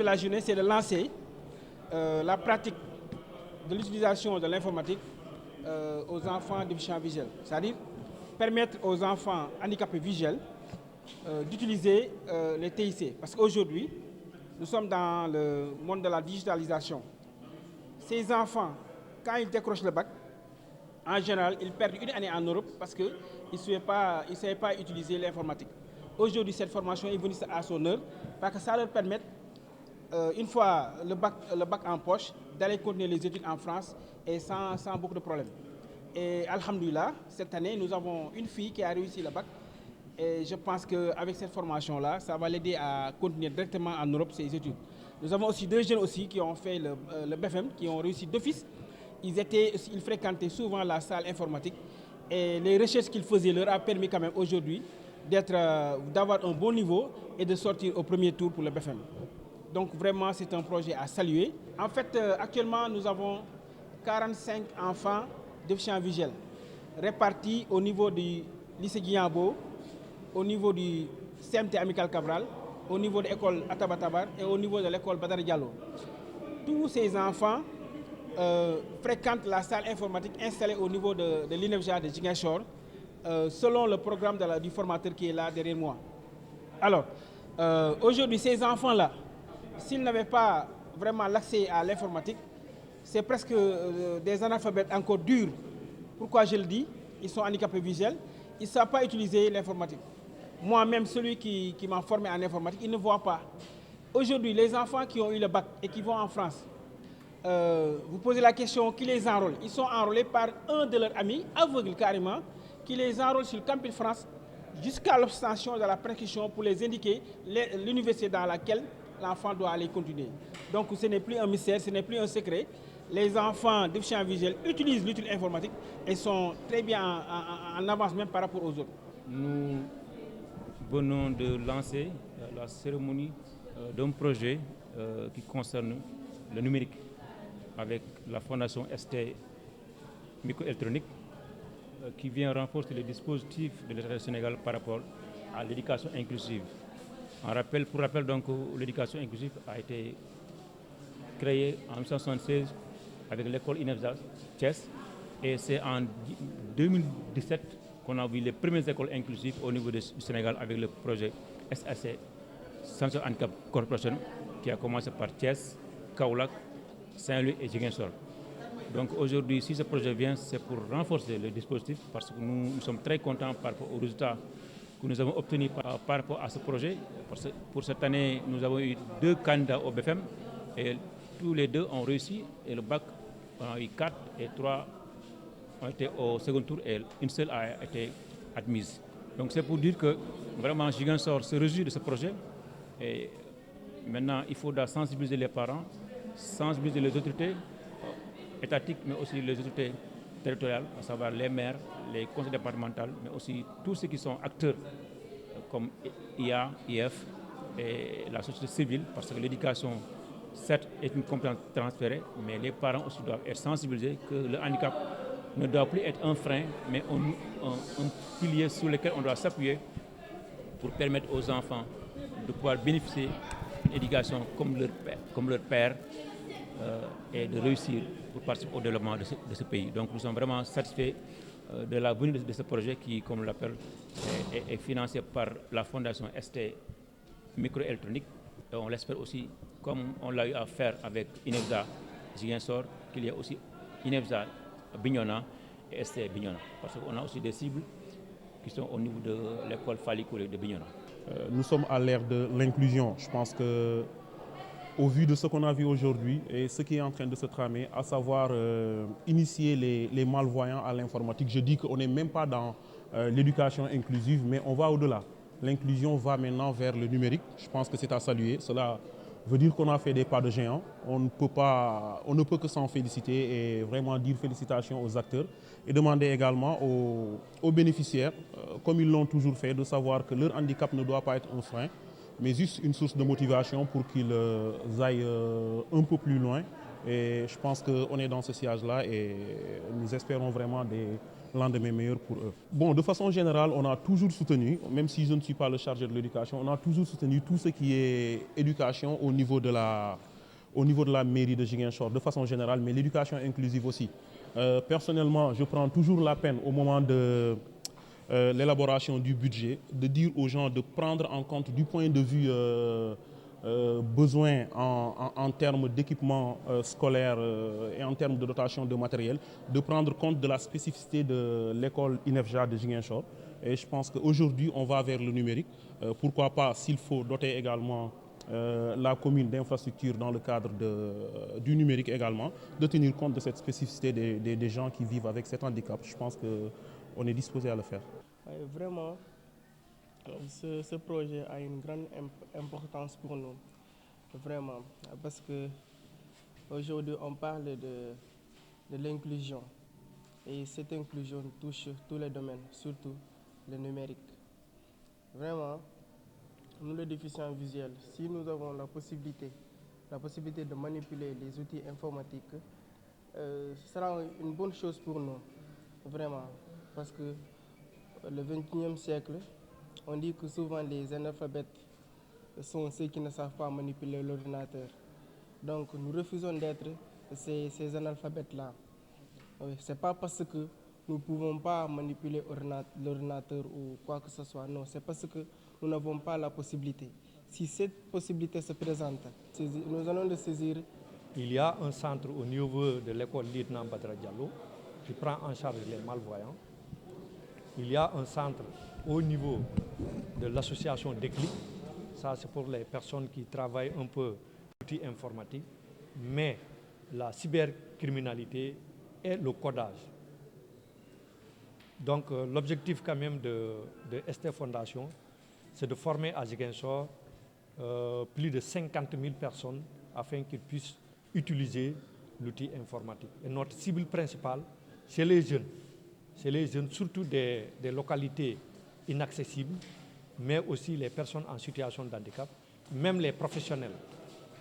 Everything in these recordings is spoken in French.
la journée, c'est de lancer la pratique de l'utilisation de l'informatique aux enfants déficients visuels. C'est-à-dire permettre aux enfants handicapés visuels d'utiliser les TIC. Parce qu'aujourd'hui, nous sommes dans le monde de la digitalisation. Ces enfants, quand ils décrochent le bac, en général, ils perdent une année en Europe parce qu'ils ne savaient pas utiliser l'informatique. Aujourd'hui, cette formation est venue à son heure parce que ça leur permet, une fois le bac en poche, d'aller continuer les études en France et sans beaucoup de problèmes. Et alhamdoulilah, cette année, nous avons une fille qui a réussi le bac. Et je pense qu'avec cette formation-là, ça va l'aider à continuer directement en Europe ses études. Nous avons aussi deux jeunes aussi qui ont fait le BFM, qui ont réussi d'office. Ils fréquentaient souvent la salle informatique et les recherches qu'ils faisaient leur a permis quand même aujourd'hui d'avoir un bon niveau et de sortir au premier tour pour le BFM. Donc vraiment, c'est un projet à saluer. En fait, actuellement, nous avons 45 enfants déficients visuels répartis au niveau du lycée Guignabo, au niveau du CMT Amical Cabral, au niveau de l'école Atabatabar et au niveau de l'école Badar Diallo. Tous ces enfants fréquentent la salle informatique installée au niveau de l'INEFJA de Ziguinchor, selon le programme du formateur qui est là derrière moi. Alors, aujourd'hui, ces enfants-là, s'ils n'avaient pas vraiment l'accès à l'informatique, c'est presque des analphabètes encore durs. Pourquoi je le dis? Ils sont handicapés visuels, ils ne savent pas utiliser l'informatique. Moi-même, celui qui m'a formé en informatique, il ne voit pas. Aujourd'hui, les enfants qui ont eu le bac et qui vont en France, vous posez la question, qui les enrôle? Ils sont enrôlés par un de leurs amis, aveugle carrément, qui les enrôle sur le campus France jusqu'à l'obtention de la prescription pour les indiquer l'université dans laquelle l'enfant doit aller continuer. Donc ce n'est plus un mystère, ce n'est plus un secret. Les enfants déficients visuels utilisent l'outil informatique et sont très bien en avance même par rapport aux autres. Nous venons de lancer la cérémonie d'un projet qui concerne le numérique avec la fondation ST Microélectronique qui vient renforcer les dispositifs de l'État du Sénégal par rapport à l'éducation inclusive. Pour rappel, donc, l'éducation inclusive a été créée en 1976 avec l'école INEFJA Thiès et c'est en 2017 qu'on a vu les premières écoles inclusives au niveau du Sénégal avec le projet SAC, Centre Handicap Corporation, qui a commencé par Thiès, Kaolack, Saint-Louis et Ziguinchor. Donc aujourd'hui, si ce projet vient, c'est pour renforcer le dispositif parce que nous sommes très contents par rapport aux résultats que nous avons obtenus par rapport à ce projet. Pour cette année, nous avons eu 2 candidats au BFM et tous les 2 ont réussi et le bac, on a eu 4 et 3 ont été au second tour et une seule a été admise. Donc c'est pour dire que vraiment Ziguinchor se réjouit de ce projet et maintenant il faudra sensibiliser les parents, sensibiliser les autorités étatiques mais aussi les autorités territoriales, à savoir les maires, les conseils départementaux, mais aussi tous ceux qui sont acteurs comme IA, IF et la société civile, parce que l'éducation, certes, est une compétence transférée, mais les parents aussi doivent être sensibilisés que le handicap ne doit plus être un frein, mais un pilier sur lequel on doit s'appuyer pour permettre aux enfants de pouvoir bénéficier d'une éducation comme leur père et de réussir pour participer au développement de ce pays. Donc nous sommes vraiment satisfaits de la venue de ce projet qui, comme on l'appelle, est financé par la fondation ST Microélectronique. Et on l'espère aussi, comme on l'a eu à faire avec INEFJA Ziguinchor, qu'il y a aussi INEFJA Bignona et ST Bignona. Parce qu'on a aussi des cibles qui sont au niveau de l'école Fally Koulé de Bignona. Nous sommes à l'ère de l'inclusion. Je pense que au vu de ce qu'on a vu aujourd'hui et ce qui est en train de se tramer, à savoir initier les malvoyants à l'informatique, je dis qu'on n'est même pas dans l'éducation inclusive, mais on va au-delà. L'inclusion va maintenant vers le numérique. Je pense que c'est à saluer. Cela veut dire qu'on a fait des pas de géant. On ne peut que s'en féliciter et vraiment dire félicitations aux acteurs et demander également aux bénéficiaires, comme ils l'ont toujours fait, de savoir que leur handicap ne doit pas être un frein, mais juste une source de motivation pour qu'ils aillent un peu plus loin. Et je pense qu'on est dans ce sillage-là et nous espérons vraiment lendemain meilleur pour eux. Bon, de façon générale, on a toujours soutenu, même si je ne suis pas le chargé de l'éducation, on a toujours soutenu tout ce qui est éducation au niveau de la mairie de Ziguinchor, de façon générale, mais l'éducation inclusive aussi. Personnellement, je prends toujours la peine au moment de l'élaboration du budget, de dire aux gens de prendre en compte du point de vue besoin en termes d'équipement scolaire et en termes de dotation de matériel, de prendre compte de la spécificité de l'école INEFJA de Ziguinchor. Et je pense qu'aujourd'hui, on va vers le numérique. Pourquoi pas, s'il faut doter également la commune d'infrastructures dans le cadre du numérique également, de tenir compte de cette spécificité des gens qui vivent avec cet handicap. Je pense qu'on est disposé à le faire. Vraiment, ce projet a une grande importance pour nous, vraiment, parce que aujourd'hui on parle de l'inclusion et cette inclusion touche tous les domaines, surtout le numérique. Vraiment, nous les déficients visuels, si nous avons la possibilité de manipuler les outils informatiques, ce sera une bonne chose pour nous, vraiment, parce que le XXIe siècle, on dit que souvent les analphabètes sont ceux qui ne savent pas manipuler l'ordinateur. Donc nous refusons d'être ces analphabètes-là. Ce n'est pas parce que nous ne pouvons pas manipuler l'ordinateur ou quoi que ce soit. Non, c'est parce que nous n'avons pas la possibilité. Si cette possibilité se présente, nous allons le saisir. Il y a un centre au niveau de l'école Lieutenant Badra Diallo qui prend en charge les malvoyants. Il y a un centre au niveau de l'association Déclic. Ça, c'est pour les personnes qui travaillent un peu l'outil informatique. Mais la cybercriminalité et le codage. Donc, l'objectif quand même de ST Fondation, c'est de former à Ziguinchor plus de 50 000 personnes afin qu'ils puissent utiliser l'outil informatique. Et notre cible principale, c'est les jeunes. C'est les jeunes, surtout des localités inaccessibles, mais aussi les personnes en situation de handicap, même les professionnels.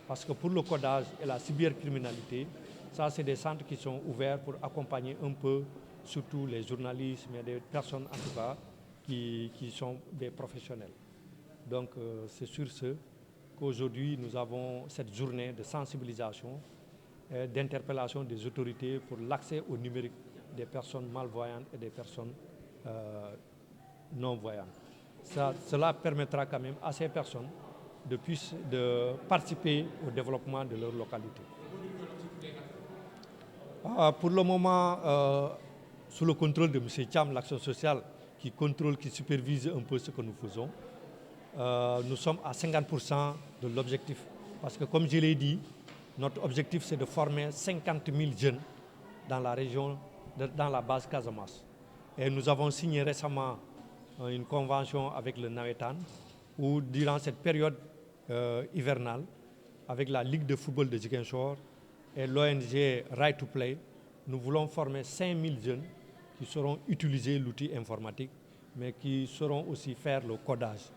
Parce que pour le codage et la cybercriminalité, ça, c'est des centres qui sont ouverts pour accompagner un peu, surtout les journalistes, mais des personnes en tout cas qui sont des professionnels. Donc, c'est sur ce qu'aujourd'hui, nous avons cette journée de sensibilisation et d'interpellation des autorités pour l'accès au numérique des personnes malvoyantes et des personnes non-voyantes. Cela permettra quand même à ces personnes de participer au développement de leur localité. Pour le moment, sous le contrôle de M. Thiam, l'action sociale, qui contrôle, qui supervise un peu ce que nous faisons, nous sommes à 50% de l'objectif. Parce que comme je l'ai dit, notre objectif c'est de former 50 000 jeunes dans la région, dans la base Casamance. Et nous avons signé récemment une convention avec le Nawetan, où durant cette période hivernale, avec la Ligue de football de Ziguinchor et l'ONG Right to Play, nous voulons former 5 000 jeunes qui sauront utiliser l'outil informatique, mais qui sauront aussi faire le codage.